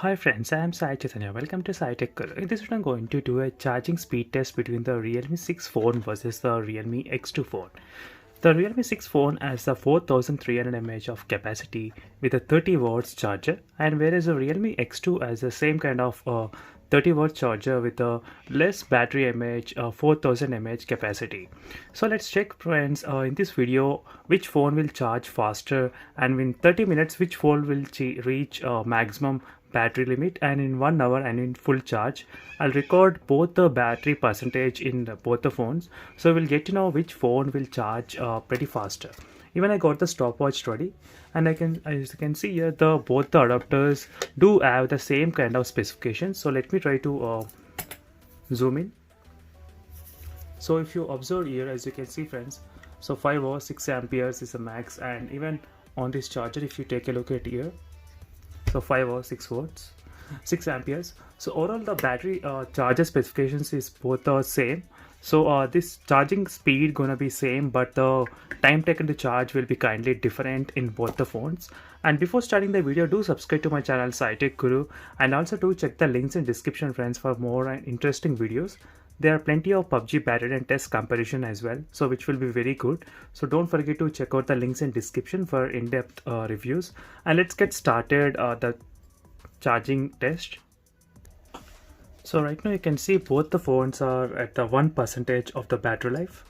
Hi friends, I am Sai Chaitanya. Welcome to Sai Tech Guru. In this video, I'm going to do a charging speed test between the Realme 6 phone versus the Realme X2 phone. The Realme 6 phone has a 4300 mAh of capacity with a 30 watts charger, and whereas the Realme X2 has the same kind of 30 watt charger with a less battery mAh, 4000 mAh capacity. So let's check friends in this video which phone will charge faster, and in 30 minutes which phone will reach maximum battery limit, and in 1 hour and in full charge. I'll record both the battery percentage in both the phones, so we'll get to know which phone will charge pretty faster. Even I got the stopwatch ready, and as you can see here, both the adapters do have the same kind of specifications. So let me try to zoom in. So if you observe here, as you can see friends, so 5 or 6 amperes is the max, and even on this charger, if you take a look at here, so 5 or 6 watts, 6 amperes. So overall the battery charger specifications is both the same. So this charging speed gonna be same, but the time taken to charge will be kindly different in both the phones. And before starting the video, do subscribe to my channel Sai Tech Guru, and also do check the links in description friends for more interesting videos. There are plenty of PUBG battery and test comparison as well, so which will be very good. So don't forget to check out the links in description for in-depth reviews. And let's get started the charging test. So right now you can see both the phones are at the 1% of the battery life.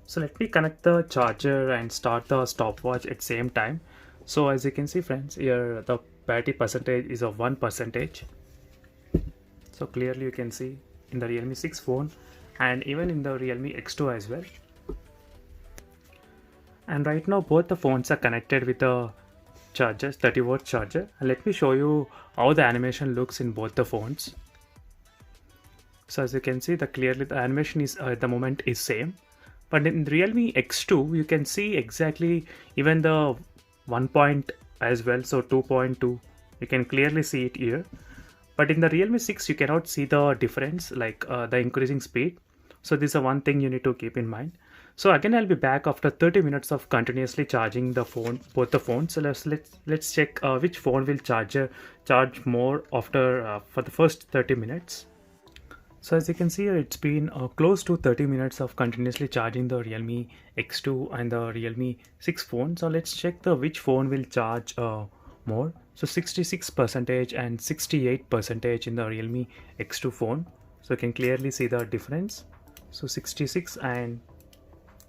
So let me connect the charger and start the stopwatch at same time. So as you can see friends, here the battery percentage is of 1%. So clearly you can see in the Realme 6 phone and even in the Realme X2 as well. And right now both the phones are connected with a charger, 30 watt charger. And let me show you how the animation looks in both the phones. So as you can see, clearly the animation is at the moment is same. But in Realme X2 you can see exactly even the 1 point as well, so 2.2, you can clearly see it here. But in the Realme 6 you cannot see the difference, like the increasing speed. So this is one thing you need to keep in mind. So again I'll be back after 30 minutes of continuously charging the phone, both the phones. So let's check which phone will charge more after for the first 30 minutes. So as you can see here, it's been close to 30 minutes of continuously charging the Realme X2 and the Realme 6 phone. So let's check which phone will charge more. So 66% and 68% in the Realme X2 phone. So you can clearly see the difference. So 66 and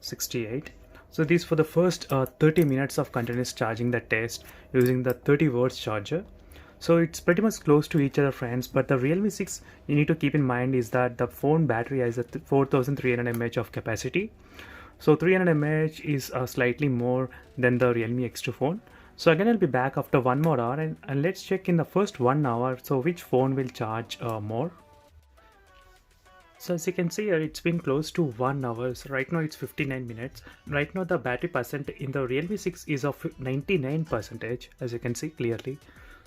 68. So this for the first 30 minutes of continuous charging the test using the 30 watts charger. So it's pretty much close to each other friends, but the Realme 6 you need to keep in mind is that the phone battery has a 4300 mAh of capacity. So 300 mAh is slightly more than the Realme X2 phone. So again I'll be back after 1 more hour, and let's check in the first 1 hour so which phone will charge more. So as you can see here, it's been close to 1 hour. So right now it's 59 minutes. Right now the battery percent in the Realme 6 is of 99%, as you can see clearly.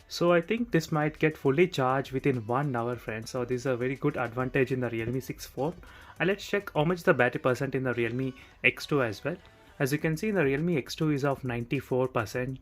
So I think this might get fully charged within 1 hour friends. So this is a very good advantage in the Realme 6 phone. And let's check how much the battery percent in the Realme X2 as well. As you can see, the Realme X2 is of 94%.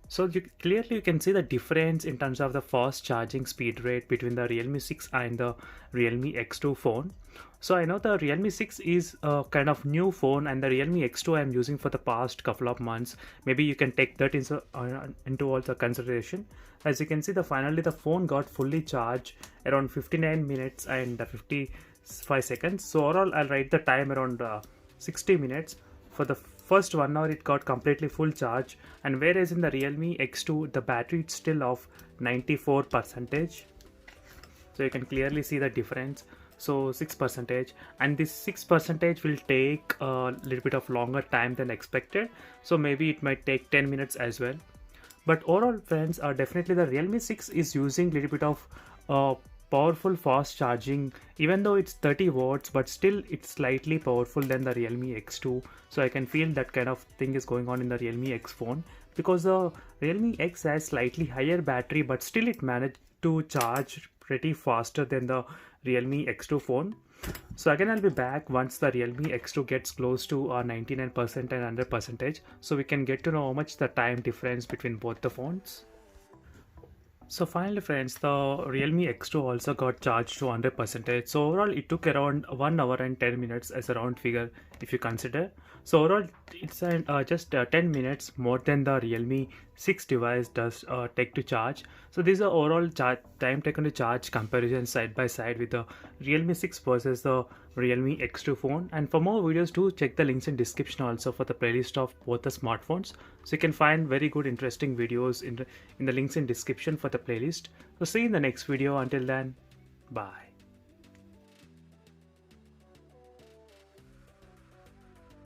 So clearly you can see the difference in terms of the fast charging speed rate between the Realme 6 and the Realme X2 phone. So I know the Realme 6 is a kind of new phone, and the Realme X2 I'm using for the past couple of months. Maybe you can take that into all the consideration. As you can see, finally the phone got fully charged around 59 minutes and 55 seconds. So overall I'll write the time around 60 minutes. For the first 1 hour it got completely full charge, and whereas in the Realme X2 the battery is still of 94%. So you can clearly see the difference. So 6%, and this 6% will take a little bit of longer time than expected. So maybe it might take 10 minutes as well. But overall friends, definitely the Realme 6 is using a little bit of powerful fast charging, even though it's 30 watts, but still it's slightly powerful than the Realme X2. So I can feel that kind of thing is going on in the Realme X phone, because the Realme X has slightly higher battery, but still it managed to charge pretty faster than the Realme X2 phone. So again, I'll be back once the Realme X2 gets close to 99% and 100%, so we can get to know how much the time difference between both the phones. So finally friends, the Realme X2 also got charged to 100%. So overall it took around 1 hour and 10 minutes as a round figure if you consider. So overall it's just 10 minutes more than the Realme 6 device does take to charge. So these are overall time taken to charge comparison side by side with the Realme 6 versus the Realme X2 phone. And for more videos, do check the links in description also for the playlist of both the smartphones. So you can find very good interesting videos in the links in description for the playlist. So see you in the next video. Until then, bye.